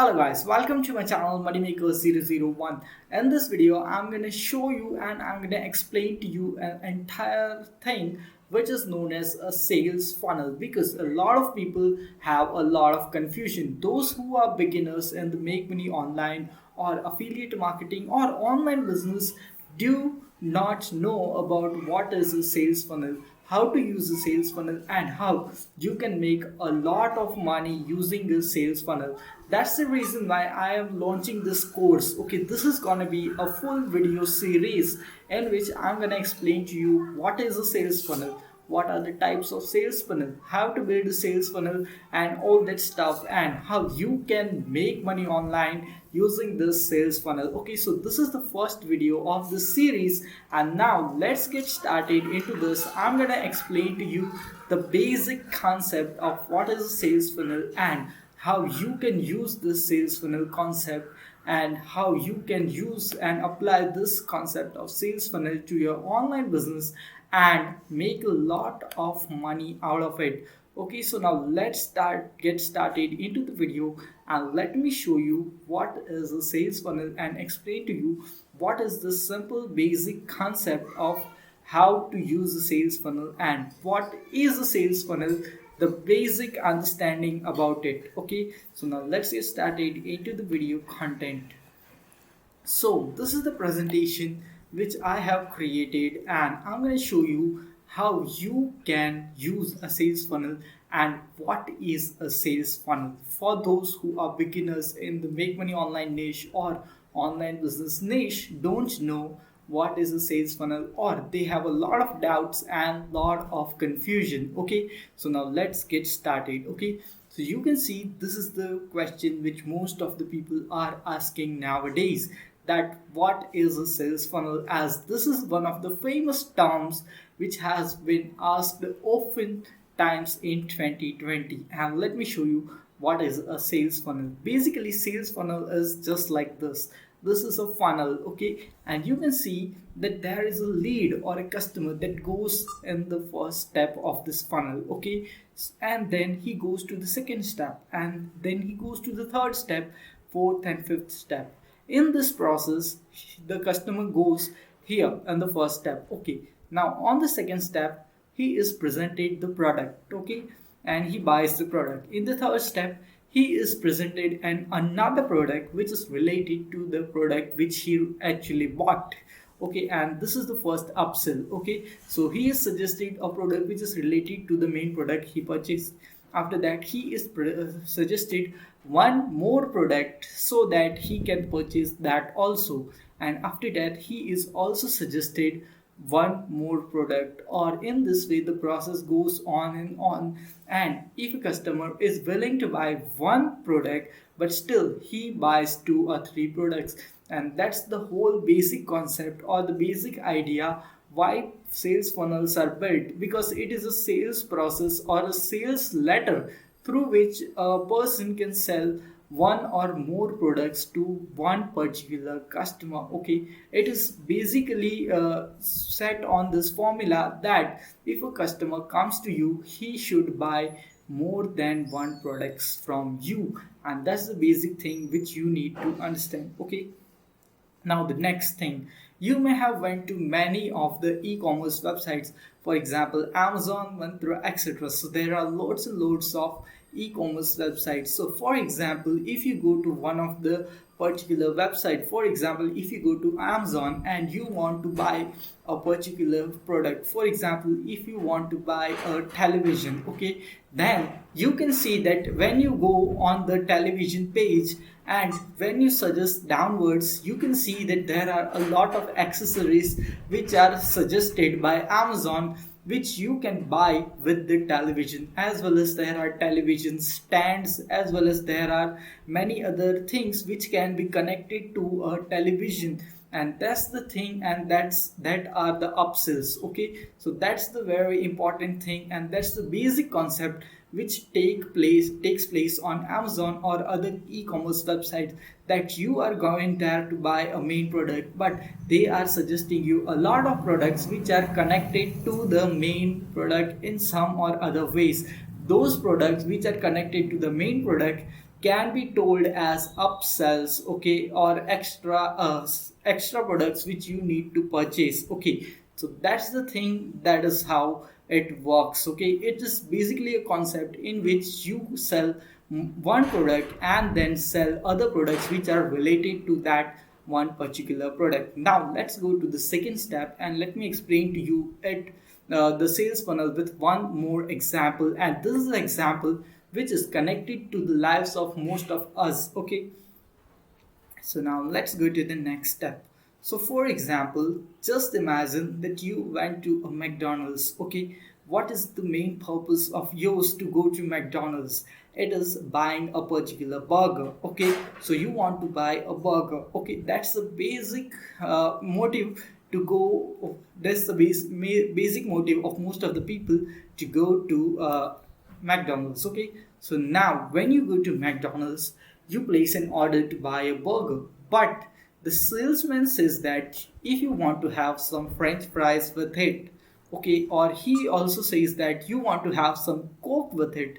Hello guys, welcome to my channel Moneymaker001. In this video, I'm gonna show you and I'm gonna explain to you an entire thing which is known as a sales funnel, because a lot of people have a lot of confusion. Those who are beginners in the make money online or affiliate marketing or online business do not know about what is a sales funnel, how to use a sales funnel, and how you can make a lot of money using this sales funnel. That's the reason why I am launching this course. Okay, this is gonna be a full video series in which I'm gonna explain to you what is a sales funnel, what are the types of sales funnel, how to build a sales funnel, and all that stuff, and how you can make money online using this sales funnel. Okay, so this is the first video of this series, and now let's get started into this. I'm gonna explain to you the basic concept of what is a sales funnel and how you can use this sales funnel concept, and how you can use and apply this concept of sales funnel to your online business and make a lot of money out of it. Okay, so now let's get started into the video, and let me show you what is a sales funnel and explain to you what is the simple basic concept of how to use a sales funnel and what is a sales funnel, the basic understanding about it. Okay, so now let's get started into the video content. So this is the presentation which I have created, and I'm going to show you how you can use a sales funnel and what is a sales funnel for those who are beginners in the make money online niche or online business niche, don't know what is a sales funnel, or they have a lot of doubts and lot of confusion. Okay, so now let's get started. Okay, so you can see this is the question which most of the people are asking nowadays, that what is a sales funnel, as this is one of the famous terms which has been asked often times in 2020. And let me show you what is a sales funnel. Basically, sales funnel is just like this is a funnel. Okay, and you can see that there is a lead or a customer that goes in the first step of this funnel. Okay, and then he goes to the second step, and then he goes to the third step, fourth and fifth step. In this process, the customer goes here in the first step. Okay, now on the second step, he is presented the product. Okay, and he buys the product. In the third step, he is presented another product which is related to the product which he actually bought. Okay, and this is the first upsell. Okay, so he is suggested a product which is related to the main product he purchased. After that, he is suggested one more product so that he can purchase that also, and after that he is also suggested one more product, or in this way the process goes on and on. And if a customer is willing to buy one product but still he buys two or three products, and that's the whole basic concept or the basic idea why sales funnels are built, because it is a sales process or a sales letter through which a person can sell one or more products to one particular customer. Okay, it is basically set on this formula that if a customer comes to you, he should buy more than one products from you, and that's the basic thing which you need to understand. Okay, now the next thing, you may have went to many of the e-commerce websites, for example Amazon, Mantra, etc. So there are loads and loads of e-commerce websites. So for example, if you go to one of the particular website, for example if you go to Amazon and you want to buy a particular product, for example if you want to buy a television, okay, then you can see that when you go on the television page and when you suggest downwards, you can see that there are a lot of accessories which are suggested by Amazon, which you can buy with the television, as well as there are television stands, as well as there are many other things which can be connected to a television. And that's the thing, and that are the upsells. Okay, so that's the very important thing, and that's the basic concept which takes place on Amazon or other e-commerce websites, that you are going there to buy a main product, but they are suggesting you a lot of products which are connected to the main product in some or other ways. Those products which are connected to the main product, can be told as upsells, okay, or extra products which you need to purchase, okay. So that's the thing, that is how it works, okay. It is basically a concept in which you sell one product and then sell other products which are related to that one particular product. Now let's go to the second step and let me explain to you it the sales funnel with one more example, and this is an example which is connected to the lives of most of us, okay. So now let's go to the next step. So for example, just imagine that you went to a McDonald's, okay. What is the main purpose of yours to go to McDonald's? It is buying a particular burger, okay. So you want to buy a burger, okay. That's the basic motive to go. That's the basic motive of most of the people to go to McDonald's, okay. So now when you go to McDonald's, you place an order to buy a burger, but the salesman says that if you want to have some french fries with it, okay, or he also says that you want to have some coke with it,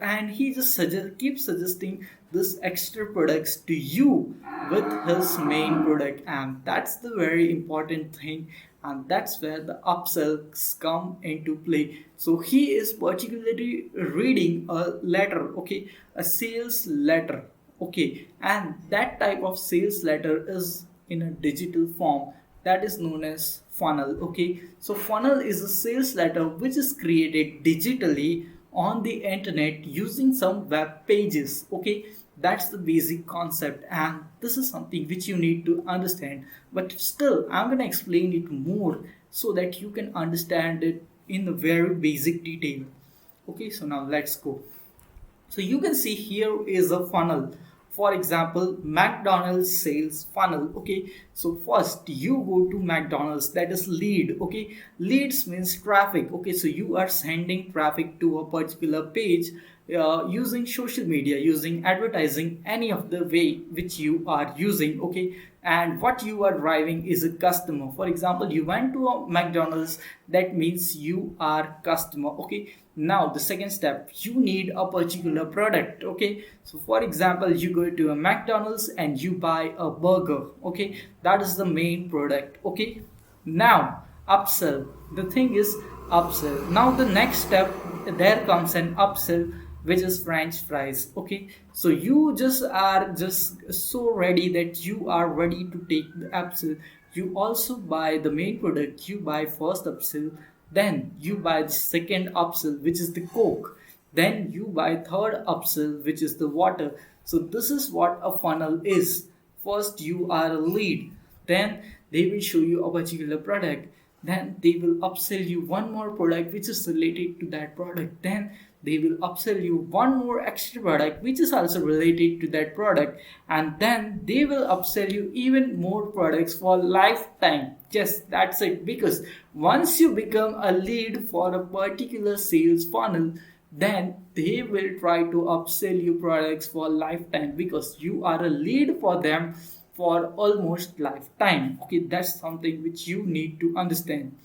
and he just keeps suggesting this extra products to you with his main product, and that's the very important thing, and that's where the upsells come into play. So he is particularly reading a letter, okay, a sales letter, okay, and that type of sales letter is in a digital form, that is known as funnel, okay. So funnel is a sales letter which is created digitally on the internet using some web pages, okay. That's the basic concept, and this is something which you need to understand, but still I'm going to explain it more so that you can understand it in a very basic detail, okay. So now let's go. So you can see here is a funnel. For example, McDonald's sales funnel, okay. So first you go to McDonald's, that is lead, okay. Leads means traffic, okay. So you are sending traffic to a particular page using social media, using advertising, any of the way which you are using, okay. And what you are driving is a customer. For example, you went to a McDonald's, that means you are customer, okay. Now the second step, you need a particular product, okay. So for example, you go to a McDonald's and you buy a burger, okay. That is the main product, okay. Now upsell, the thing is upsell. Now the next step, there comes an upsell which is french fries, okay. So you just are just so ready that you are ready to take the upsell. You also buy the main product, you buy first upsell, then you buy the second upsell which is the coke, then you buy third upsell which is the water. So this is what a funnel is. First you are a lead, then they will show you a particular product, then they will upsell you one more product which is related to that product, then they will upsell you one more extra product which is also related to that product, and then they will upsell you even more products for lifetime. Yes, that's it, because once you become a lead for a particular sales funnel, then they will try to upsell you products for lifetime because you are a lead for them for almost lifetime, okay. That's something which you need to understand.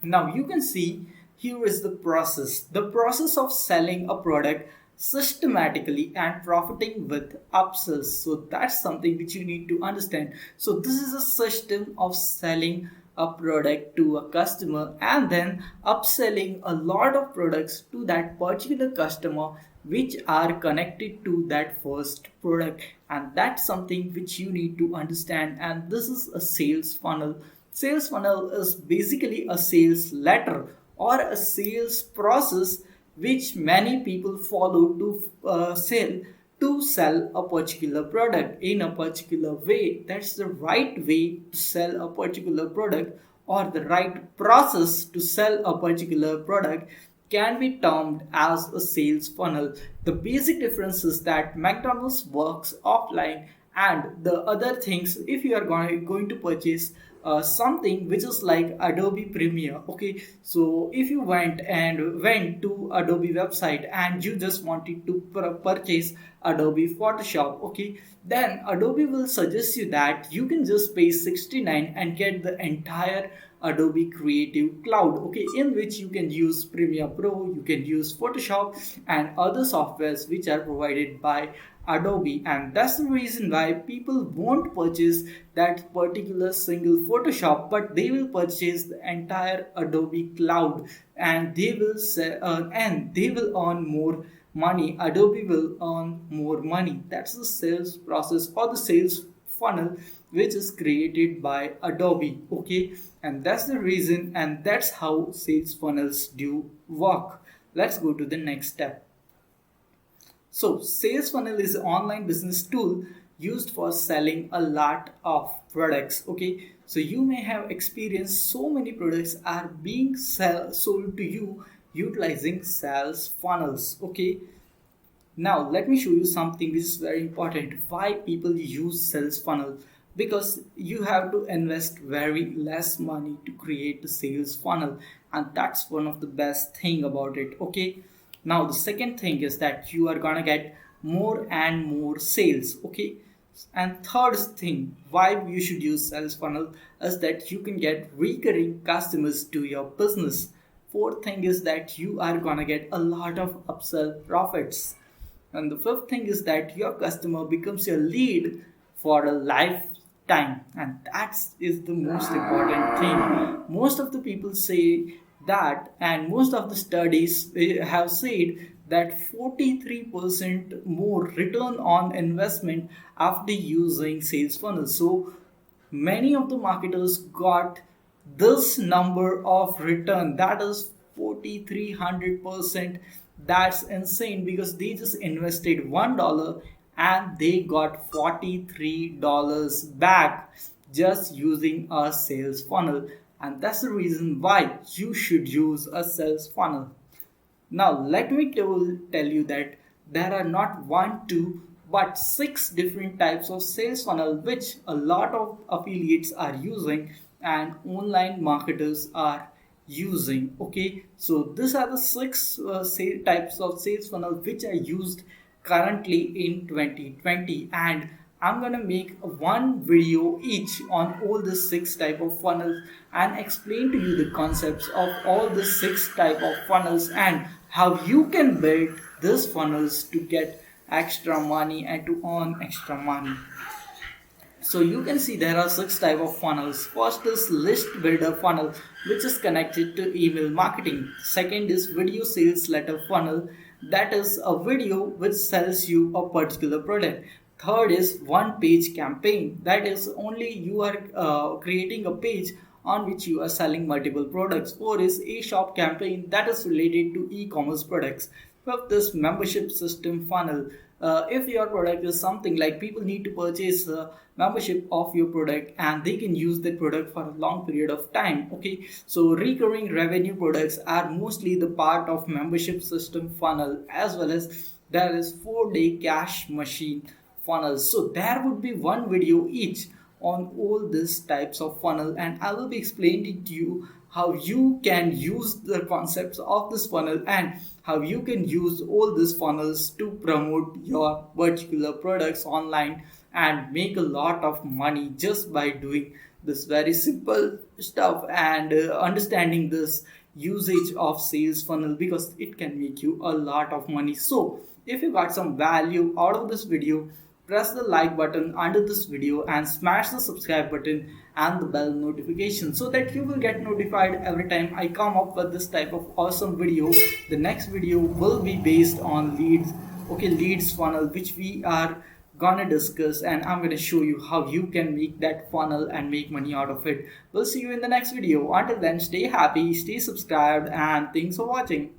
Now you can see here is the process of selling a product systematically and profiting with upsells. So that's something which you need to understand. So this is a system of selling a product to a customer and then upselling a lot of products to that particular customer which are connected to that first product, and that's something which you need to understand. And this is a sales funnel. Sales funnel is basically a sales letter or a sales process which many people follow to sell a particular product in a particular way. That's the right way to sell a particular product, or the right process to sell a particular product can be termed as a sales funnel. The basic difference is that McDonald's works offline, and the other things, if you are going to purchase something which is like Adobe Premiere. Okay, so if you went to Adobe website and you just wanted to purchase Adobe Photoshop, okay, then Adobe will suggest you that you can just pay 69 and get the entire Adobe Creative Cloud, okay, in which you can use Premiere Pro, you can use Photoshop and other softwares which are provided by Adobe. And that's the reason why people won't purchase that particular single Photoshop, but they will purchase the entire Adobe Cloud, and they will earn more money. Adobe will earn more money. That's the sales process or the sales funnel which is created by Adobe, okay, and that's the reason, and that's how sales funnels do work. Let's go to the next step. So, sales funnel is an online business tool used for selling a lot of products. Okay, so you may have experienced so many products are being sold to you utilizing sales funnels. Okay, now let me show you something which is very important. Why people use sales funnel? Because you have to invest very less money to create the sales funnel, and that's one of the best thing about it. Okay, now the second thing is that you are gonna get more and more sales. Okay, and third thing why you should use sales funnel is that you can get recurring customers to your business. Fourth thing is that you are gonna get a lot of upsell profits. And the fifth thing is that your customer becomes your lead for a lifetime. And that is the most important thing. Most of the people say that, and most of the studies have said that 43% more return on investment after using sales funnel. So many of the marketers got this number of return, that is 4300%. That's insane because they just invested $1 and they got $43 back just using a sales funnel. And that's the reason why you should use a sales funnel. Now let me tell you that there are not one, two, but six different types of sales funnel which a lot of affiliates are using and online marketers are using. Okay, so these are the six types of sales funnel which are used currently in 2020, and I'm gonna make one video each on all the six type of funnels and explain to you the concepts of all the six type of funnels and how you can build these funnels to get extra money and to earn extra money. So you can see there are six type of funnels. First is list builder funnel, which is connected to email marketing. Second is video sales letter funnel, that is a video which sells you a particular product. Third is one page campaign, that is only you are creating a page on which you are selling multiple products. Fourth is a shop campaign, that is related to e-commerce products. Fifth is membership system funnel. If your product is something like people need to purchase membership of your product and they can use that product for a long period of time. Okay, so recurring revenue products are mostly the part of membership system funnel, as well as there is 4-day cash machine funnels. So there would be one video each on all these types of funnel, and I will be explaining to you how you can use the concepts of this funnel and how you can use all these funnels to promote your particular products online and make a lot of money just by doing this very simple stuff and understanding this usage of sales funnel, because it can make you a lot of money. So if you got some value out of this video, press the like button under this video and smash the subscribe button and the bell notification so that you will get notified every time I come up with this type of awesome video. The next video will be based on leads funnel, which we are gonna discuss, and I'm gonna show you how you can make that funnel and make money out of it. We'll see you in the next video. Until then, stay happy, stay subscribed, and thanks for watching.